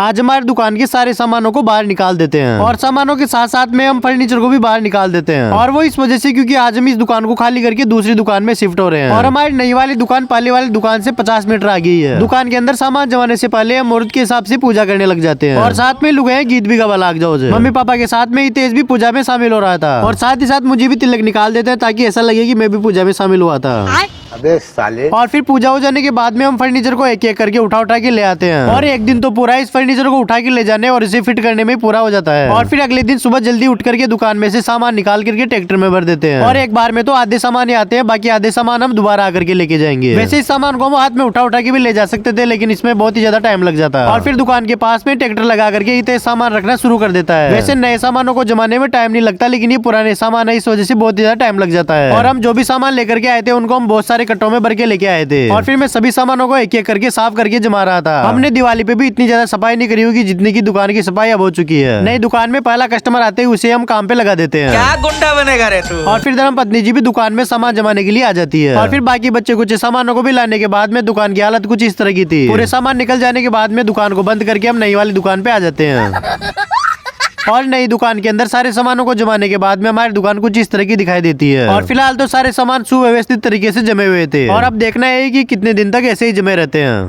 आज हमारी दुकान के सारे सामानों को बाहर निकाल देते हैं और सामानों के साथ साथ में हम फर्नीचर को भी बाहर निकाल देते हैं। और वो इस वजह से क्योंकि आज हम इस दुकान को खाली करके दूसरी दुकान में शिफ्ट हो रहे हैं और हमारी नई वाली दुकान पहले वाली दुकान से 50 मीटर आ गई है। दुकान के अंदर सामान जमाने से पहले हम मुहूर्त के हिसाब से पूजा करने लग जाते हैं और साथ में लुगाई गीत भी गवा लाग जाओ। मम्मी पापा के साथ में तेज भी पूजा में शामिल हो रहा था और साथ ही साथ मुझे भी तिलक निकाल देते हैं ताकि ऐसा लगे कि मैं भी पूजा में शामिल हुआ था। अबे साले। और फिर पूजा हो जाने के बाद में हम फर्नीचर को एक एक करके उठा के ले आते हैं और एक दिन तो पूरा इस फर्नीचर को उठा के ले जाने और इसे फिट करने में पूरा हो जाता है। और फिर अगले दिन सुबह जल्दी उठ करके दुकान में से सामान निकाल करके ट्रैक्टर में भर देते हैं और एक बार में तो आधे सामान ही आते हैं, बाकी आधे सामान हम दोबारा आकर के लेके जाएंगे। वैसे इस सामान को हम हाथ में उठा के भी ले जा सकते थे, लेकिन इसमें बहुत ही ज्यादा टाइम लग जाता है। और फिर दुकान के पास में ट्रैक्टर लगा करके इतने सामान रखना शुरू कर देता है। वैसे नए सामानों को जमाने में टाइम नहीं लगता, लेकिन ये पुराने सामान है, इस वजह से बहुत ही ज्यादा टाइम लग जाता है। और हम जो भी सामान लेकर के आए थे उनको हम बहुत सारे कट्टों में भर के लेके आए थे और फिर मैं सभी सामानों को एक एक करके साफ करके जमा रहा था। हमने दिवाली पे भी इतनी ज्यादा सफाई नहीं करी होगी जितनी की दुकान की सफाई अब हो चुकी है। नई दुकान में पहला कस्टमर आते ही उसे हम काम पे लगा देते हैं। क्या गुंडा बनेगा रे तू। और फिर धर्म पत्नी जी भी दुकान में सामान जमाने के लिए आ जाती है और फिर बाकी बच्चे कुछ सामानों को भी लाने के बाद में दुकान की हालत कुछ इस तरह की थी। पूरे सामान निकल जाने के बाद में दुकान को बंद करके हम नई वाली दुकान पे आ जाते हैं और नई दुकान के अंदर सारे सामानों को जमाने के बाद में हमारी दुकान कुछ इस तरह की दिखाई देती है। और फिलहाल तो सारे सामान सुव्यवस्थित तरीके से जमे हुए थे और अब देखना है कि कितने दिन तक ऐसे ही जमे रहते हैं।